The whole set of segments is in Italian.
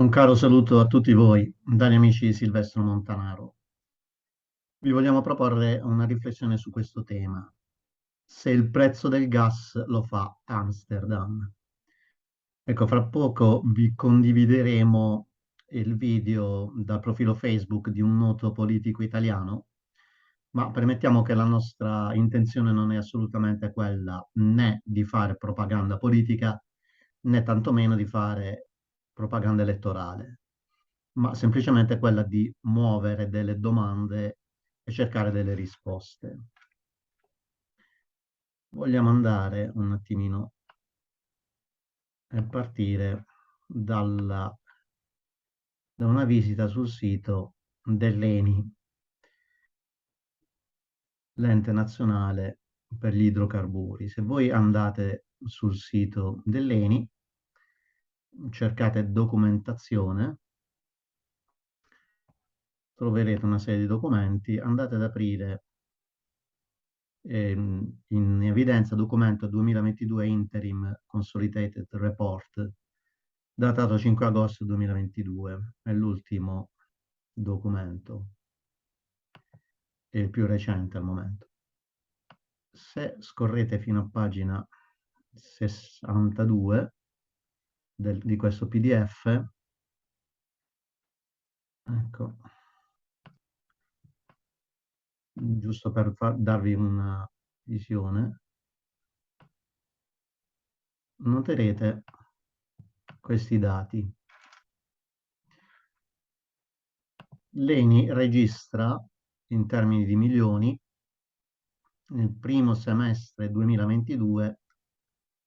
Un caro saluto a tutti voi, dagli amici di Silvestro Montanaro. Vi vogliamo proporre una riflessione su questo tema. Se il prezzo del gas lo fa Amsterdam. Ecco, fra poco vi condivideremo il video dal profilo Facebook di un noto politico italiano, ma premettiamo che la nostra intenzione non è assolutamente quella né di fare propaganda politica né tantomeno di fare propaganda elettorale, ma semplicemente quella di muovere delle domande e cercare delle risposte. Vogliamo andare un attimino e partire da una visita sul sito dell'ENI, l'Ente Nazionale per gli Idrocarburi. Se voi andate sul sito dell'ENI, cercate documentazione, troverete una serie di documenti, andate ad aprire in evidenza documento 2022 Interim Consolidated Report, datato 5 agosto 2022, è l'ultimo documento, è il più recente al momento. Se scorrete fino a pagina 62 di questo PDF, ecco, giusto per darvi una visione, noterete questi dati. L'ENI registra in termini di milioni nel primo semestre 2022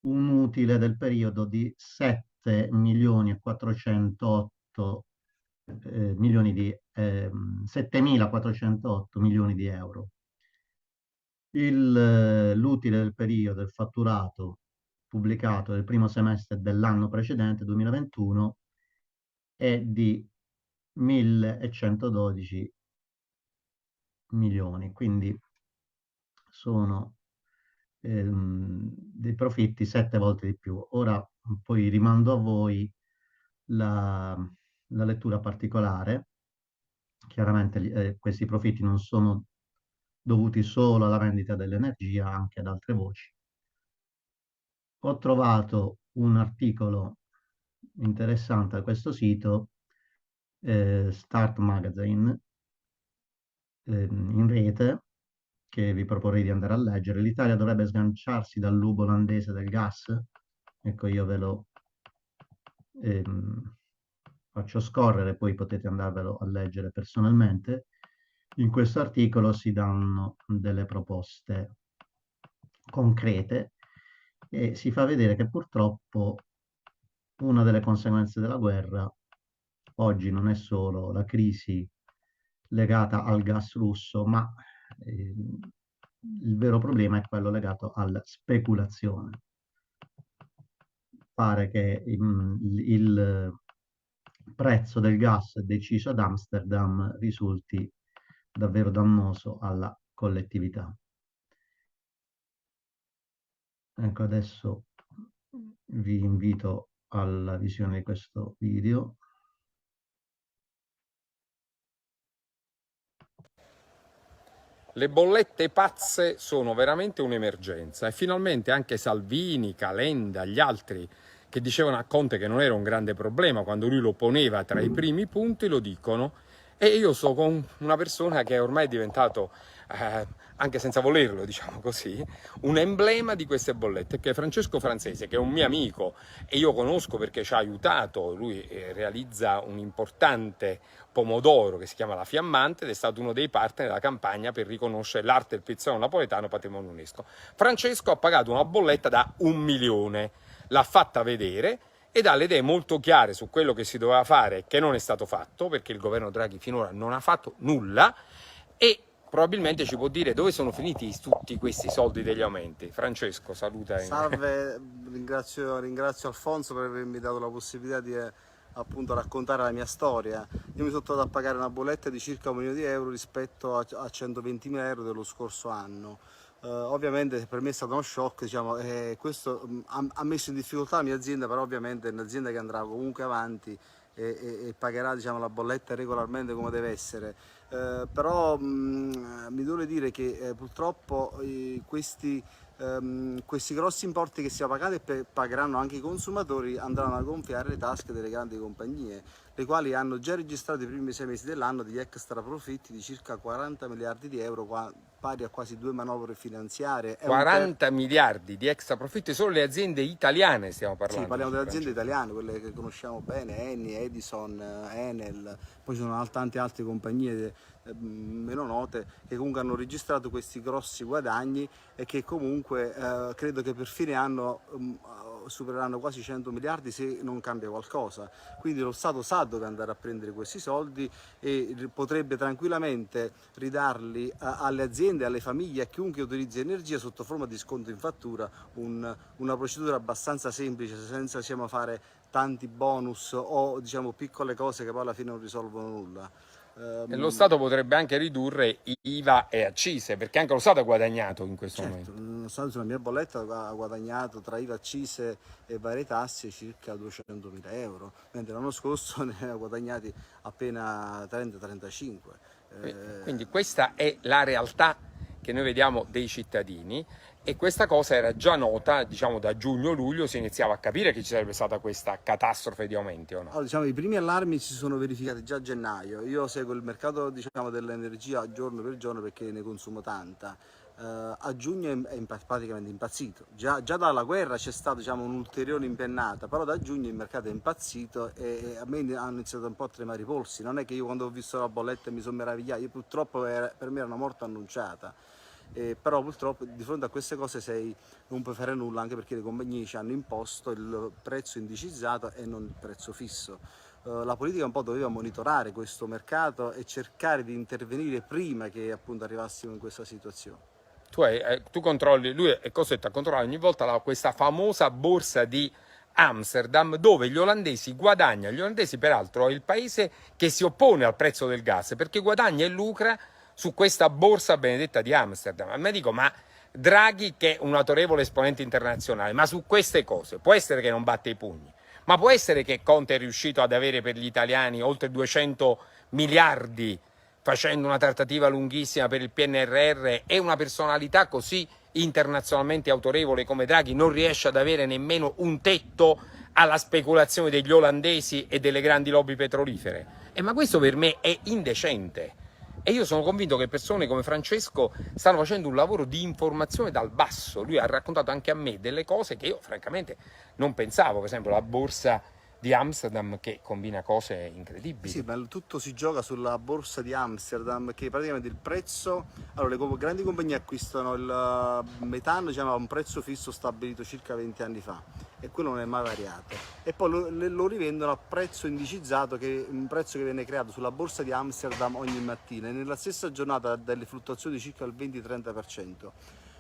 un utile del periodo di 7 milioni e 408 milioni di 7.408 milioni di euro. L'utile del periodo, il fatturato pubblicato nel primo semestre dell'anno precedente, 2021, è di 1.112 milioni, quindi sono dei profitti 7 volte di più. Ora poi rimando a voi la, la lettura particolare. Chiaramente questi profitti non sono dovuti solo alla vendita dell'energia, anche ad altre voci. Ho trovato un articolo interessante a questo sito, Start Magazine, in rete, che vi proporrei di andare a leggere. L'Italia dovrebbe sganciarsi dal lupo olandese del gas. Ecco, io ve lo ehm, faccio scorrere, poi potete andarvelo a leggere personalmente. In questo articolo si danno delle proposte concrete e si fa vedere che purtroppo una delle conseguenze della guerra oggi non è solo la crisi legata al gas russo, ma il vero problema è quello legato alla speculazione. Pare che il prezzo del gas deciso ad Amsterdam risulti davvero dannoso alla collettività. Ecco, adesso vi invito alla visione di questo video. Le bollette pazze sono veramente un'emergenza e finalmente anche Salvini, Calenda, gli altri che dicevano a Conte che non era un grande problema quando lui lo poneva tra i primi punti lo dicono, e io so con una persona che ormai è diventato, anche senza volerlo diciamo così, un emblema di queste bollette, che è Francesco Francese, che è un mio amico e io conosco perché ci ha aiutato. Lui realizza un importante pomodoro che si chiama La Fiammante ed è stato uno dei partner della campagna per riconoscere l'arte del pizzaiolo napoletano patrimonio UNESCO. Francesco ha pagato una bolletta da 1 milione, l'ha fatta vedere ed ha le idee molto chiare su quello che si doveva fare e che non è stato fatto, perché il governo Draghi finora non ha fatto nulla, e probabilmente ci può dire dove sono finiti tutti questi soldi degli aumenti. Francesco, saluta. Salve, ringrazio Alfonso per avermi dato la possibilità di appunto raccontare la mia storia. Io mi sono trovato a pagare una bolletta di circa 1 milione di euro rispetto a 120.000 euro dello scorso anno. Ovviamente per me è stato uno shock, diciamo, questo ha messo in difficoltà la mia azienda, però ovviamente è un'azienda che andrà comunque avanti e pagherà, diciamo, la bolletta regolarmente come deve essere. Però mi duole dire che purtroppo questi grossi importi che stiamo pagando e pagheranno anche i consumatori andranno a gonfiare le tasche delle grandi compagnie, le quali hanno già registrato i primi 6 mesi dell'anno degli extra profitti di circa 40 miliardi di euro, pari a quasi 2 manovre finanziarie. 40 miliardi di extra profitti solo le aziende italiane, stiamo parlando. Sì, parliamo delle aziende italiane, quelle che conosciamo bene, Eni, Edison, Enel, poi ci sono tante altre compagnie meno note che comunque hanno registrato questi grossi guadagni e che comunque credo che per fine anno supereranno quasi 100 miliardi se non cambia qualcosa. Quindi lo Stato sa dove andare a prendere questi soldi e potrebbe tranquillamente ridarli alle aziende, alle famiglie, a chiunque utilizzi energia sotto forma di sconto in fattura, una procedura abbastanza semplice senza, diciamo, fare tanti bonus o, diciamo, piccole cose che poi alla fine non risolvono nulla. E lo Stato potrebbe anche ridurre IVA e accise, perché anche lo Stato ha guadagnato in questo Certo, momento. lo Stato sulla mia bolletta ha guadagnato tra IVA, accise e varie tasse circa 200.000 euro, mentre l'anno scorso ne ha guadagnati appena 30-35. Quindi questa è la realtà che noi vediamo dei cittadini e questa cosa era già nota, diciamo, da giugno-luglio si iniziava a capire che ci sarebbe stata questa catastrofe di aumenti, o no? Allora, diciamo, i primi allarmi si sono verificati già a gennaio. Io seguo il mercato, diciamo, dell'energia giorno per giorno perché ne consumo tanta. A giugno è praticamente impazzito. Già dalla guerra c'è stata, diciamo, un'ulteriore impennata, però da giugno il mercato è impazzito e a me hanno iniziato un po' a tremare i polsi. Non è che io quando ho visto la bolletta mi sono meravigliato, io purtroppo per me era una morte annunciata. Però purtroppo di fronte a queste cose non puoi fare nulla, anche perché le compagnie ci hanno imposto il prezzo indicizzato e non il prezzo fisso. La politica un po' doveva monitorare questo mercato e cercare di intervenire prima che appunto arrivassimo in questa situazione. Tu controlli, lui è costretto a controllare ogni volta questa famosa borsa di Amsterdam dove gli olandesi guadagnano. Gli olandesi peraltro è il paese che si oppone al prezzo del gas perché guadagna e lucra su questa borsa benedetta di Amsterdam. A me dico, ma Draghi, che è un autorevole esponente internazionale, ma su queste cose può essere che non batte i pugni, ma può essere che Conte è riuscito ad avere per gli italiani oltre 200 miliardi facendo una trattativa lunghissima per il PNRR e una personalità così internazionalmente autorevole come Draghi non riesce ad avere nemmeno un tetto alla speculazione degli olandesi e delle grandi lobby petrolifere? Ma questo per me è indecente. E io sono convinto che persone come Francesco stanno facendo un lavoro di informazione dal basso. Lui ha raccontato anche a me delle cose che io francamente non pensavo, per esempio la borsa di Amsterdam che combina cose incredibili. Sì, ma tutto si gioca sulla borsa di Amsterdam, che praticamente il prezzo, allora le grandi compagnie acquistano il metano, diciamo, a un prezzo fisso stabilito circa 20 anni fa e quello non è mai variato e poi lo rivendono a prezzo indicizzato, che è un prezzo che viene creato sulla borsa di Amsterdam ogni mattina e nella stessa giornata ha delle fluttuazioni di circa il 20-30%.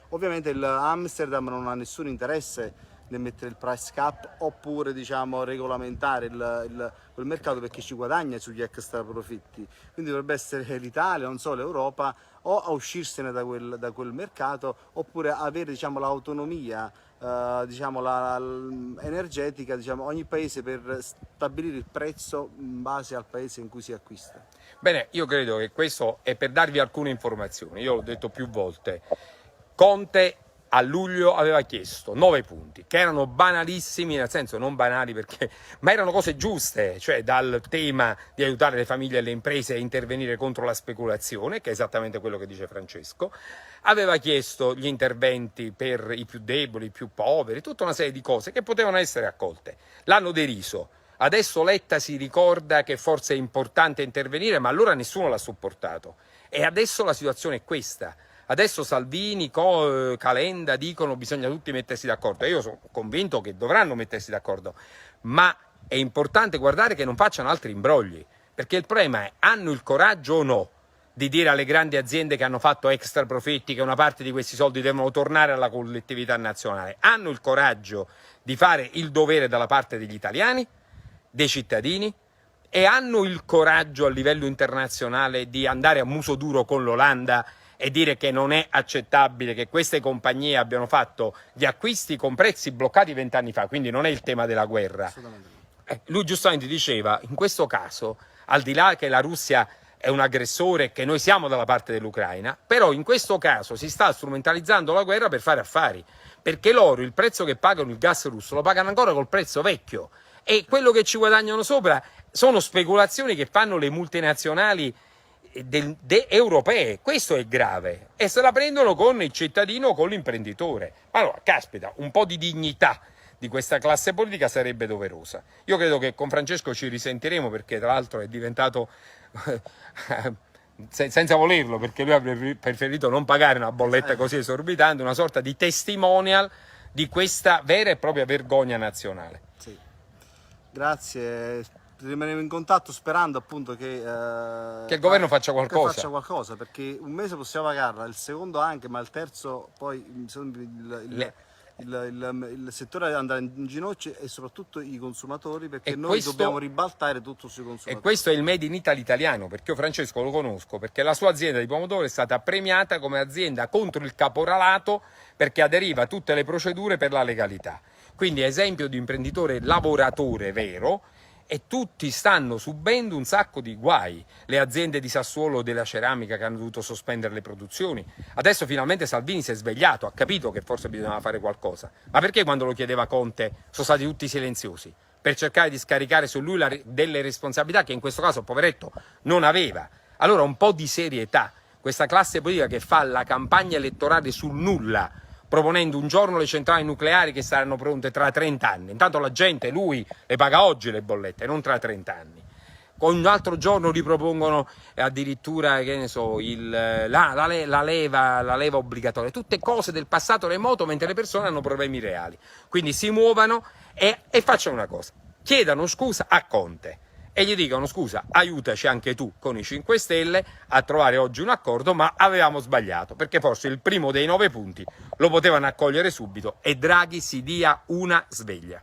Ovviamente Amsterdam non ha nessun interesse nel mettere il price cap oppure, diciamo, regolamentare quel mercato perché ci guadagna sugli extra profitti, quindi dovrebbe essere l'Italia, non so, l'Europa o a uscirsene da quel mercato oppure avere, diciamo, l'autonomia diciamo, energetica, diciamo, ogni paese per stabilire il prezzo in base al paese in cui si acquista. Bene, io credo che questo è per darvi alcune informazioni. Io l'ho detto più volte, Conte a luglio aveva chiesto 9 punti, che erano banalissimi, nel senso non banali perché, ma erano cose giuste, cioè dal tema di aiutare le famiglie e le imprese a intervenire contro la speculazione, che è esattamente quello che dice Francesco, aveva chiesto gli interventi per i più deboli, i più poveri, tutta una serie di cose che potevano essere accolte. L'hanno deriso. Adesso Letta si ricorda che forse è importante intervenire, ma allora nessuno l'ha supportato. E adesso la situazione è questa. Adesso Salvini, Calenda dicono che bisogna tutti mettersi d'accordo. Io sono convinto che dovranno mettersi d'accordo, ma è importante guardare che non facciano altri imbrogli, perché il problema è: hanno il coraggio o no di dire alle grandi aziende che hanno fatto extra profitti che una parte di questi soldi devono tornare alla collettività nazionale? Hanno il coraggio di fare il dovere dalla parte degli italiani, dei cittadini, e hanno il coraggio a livello internazionale di andare a muso duro con l'Olanda e dire che non è accettabile che queste compagnie abbiano fatto gli acquisti con prezzi bloccati 20 anni fa, quindi non è il tema della guerra, Lui giustamente diceva, in questo caso, al di là che la Russia è un aggressore e che noi siamo dalla parte dell'Ucraina, però in questo caso si sta strumentalizzando la guerra per fare affari, perché loro il prezzo che pagano il gas russo lo pagano ancora col prezzo vecchio e quello che ci guadagnano sopra sono speculazioni che fanno le multinazionali europee. Questo è grave e se la prendono con il cittadino o con l'imprenditore. Allora, caspita, un po' di dignità di questa classe politica sarebbe doverosa. Io credo che con Francesco ci risentiremo, perché tra l'altro è diventato senza volerlo, perché lui avrebbe preferito non pagare una bolletta così esorbitante, una sorta di testimonial di questa vera e propria vergogna nazionale. Sì. Grazie, rimanevo in contatto sperando appunto che il governo faccia qualcosa. Che faccia qualcosa, perché un mese possiamo pagarla, il secondo anche, ma il terzo poi il settore andrà in ginocchio e soprattutto i consumatori, perché noi dobbiamo ribaltare tutto sui consumatori. E questo è il Made in Italy italiano, perché io Francesco lo conosco, perché la sua azienda di pomodoro è stata premiata come azienda contro il caporalato, perché aderiva a tutte le procedure per la legalità. Quindi esempio di imprenditore lavoratore vero, e tutti stanno subendo un sacco di guai. Le aziende di Sassuolo della ceramica che hanno dovuto sospendere le produzioni. Adesso finalmente Salvini si è svegliato, ha capito che forse bisognava fare qualcosa. Ma perché quando lo chiedeva Conte sono stati tutti silenziosi? Per cercare di scaricare su lui delle responsabilità che in questo caso, poveretto, non aveva. Allora un po' di serietà. Questa classe politica che fa la campagna elettorale sul nulla, proponendo un giorno le centrali nucleari che saranno pronte tra 30 anni. Intanto la gente, lui, le paga oggi le bollette, non tra 30 anni. Un altro giorno ripropongono addirittura, che ne so, la leva obbligatoria. Tutte cose del passato remoto, mentre le persone hanno problemi reali. Quindi si muovano e facciano una cosa. Chiedano scusa a Conte e gli dicano: scusa, aiutaci anche tu con i 5 Stelle a trovare oggi un accordo, ma avevamo sbagliato, perché forse il primo dei 9 punti lo potevano accogliere subito e Draghi si dia una sveglia.